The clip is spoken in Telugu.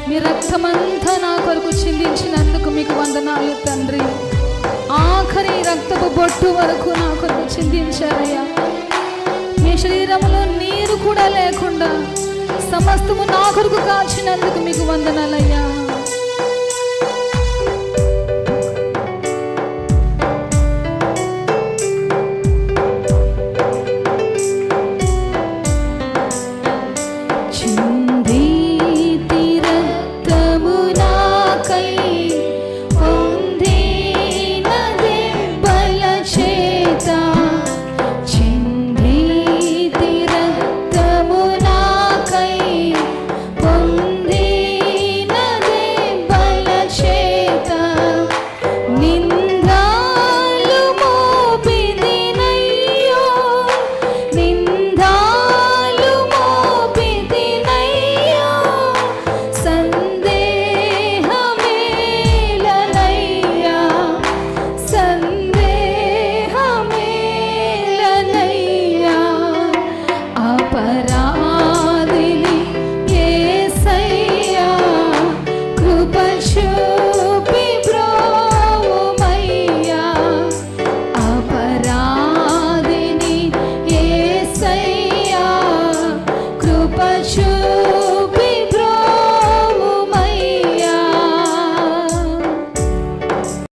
మీ రక్తమంతా నా కొరకు చిందించినందుకు మీకు వందనాలు తండ్రి. ఆఖరి రక్తపు బొట్టు వరకు నా కొరకు చిందించారయ్యా. మీ శరీరంలో నీరు కూడా లేకుండా సమస్తము నా కొరకు కాచినందుకు మీకు వందనాలయ్యా. అపరాధిని యేసయ్యా కృప చూపు.